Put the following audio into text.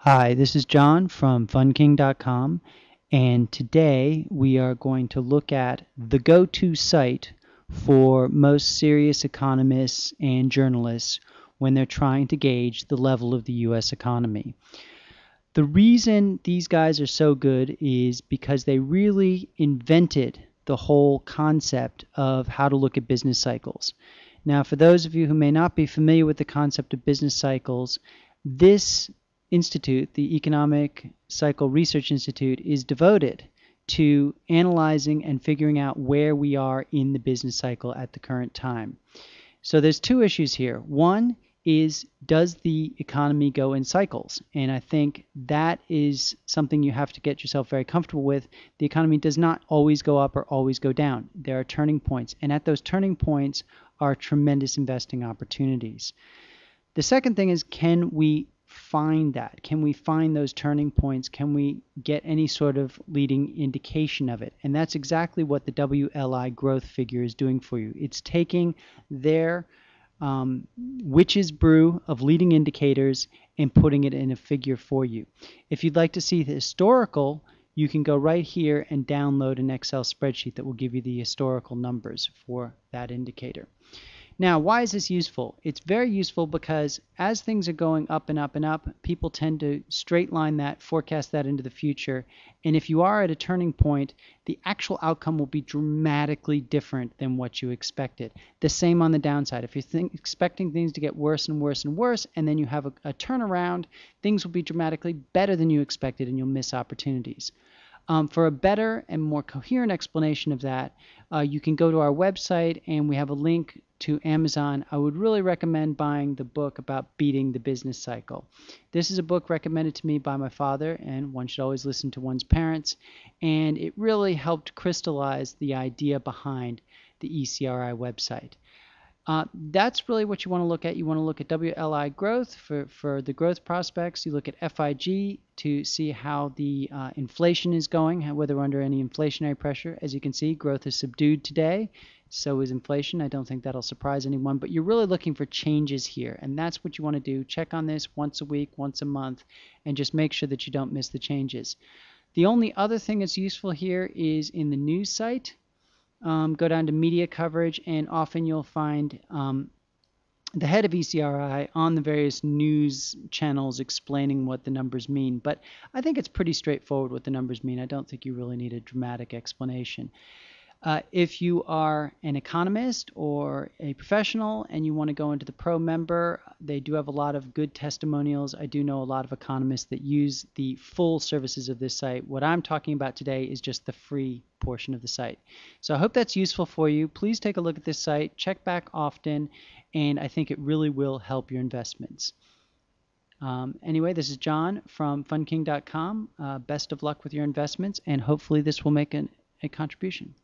Hi, this is John from FunKing.com, and today we are going to look at the go-to site for most serious economists and journalists when they're trying to gauge the level of the U.S. economy. The reason these guys are so good is because they really invented the whole concept of how to look at business cycles. Now, for those of you who may not be familiar with the concept of business cycles, this institute, the Economic Cycle Research Institute, is devoted to analyzing and figuring out where we are in the business cycle at the current time. So there's two issues here. One is, does the economy go in cycles? And I think that is something you have to get yourself very comfortable with. The economy does not always go up or always go down. There are turning points, and at those turning points are tremendous investing opportunities. The second thing is, can we find that? Can we find those turning points? Can we get any sort of leading indication of it? And that's exactly what the WLI growth figure is doing for you. It's taking their witch's brew of leading indicators and putting it in a figure for you. If you'd like to see the historical, you can go right here and download an Excel spreadsheet that will give you the historical numbers for that indicator. Now, why is this useful? It's very useful because as things are going up and up and up, people tend to straight line that, forecast that into the future. And if you are at a turning point, the actual outcome will be dramatically different than what you expected. The same on the downside. If you're expecting things to get worse and worse and worse, and then you have a turnaround, things will be dramatically better than you expected, and you'll miss opportunities. For a better and more coherent explanation of that, you can go to our website, and we have a link to Amazon. I would really recommend buying the book about beating the business cycle. This is a book recommended to me by my father, and one should always listen to one's parents, and it really helped crystallize the idea behind the ECRI website. That's really what you want to look at. You want to look at WLI growth for the growth prospects. You look at FIG to see how the inflation is going, whether we're under any inflationary pressure. As you can see, growth is subdued today. So is inflation. I don't think that'll surprise anyone, but you're really looking for changes here, and that's what you want to do. Check on this once a week, once a month, and just make sure that you don't miss the changes. The only other thing that's useful here is in the news site. Go down to media coverage, and often you'll find the head of ECRI on the various news channels explaining what the numbers mean. But I think it's pretty straightforward what the numbers mean. I don't think you really need a dramatic explanation. If you are an economist or a professional and you want to go into the pro member, they do have a lot of good testimonials. I do know a lot of economists that use the full services of this site. What I'm talking about today is just the free portion of the site. So I hope that's useful for you. Please take a look at this site, check back often, and I think it really will help your investments. Anyway, this is John from FunKing.com. Best of luck with your investments, and hopefully this will make a contribution.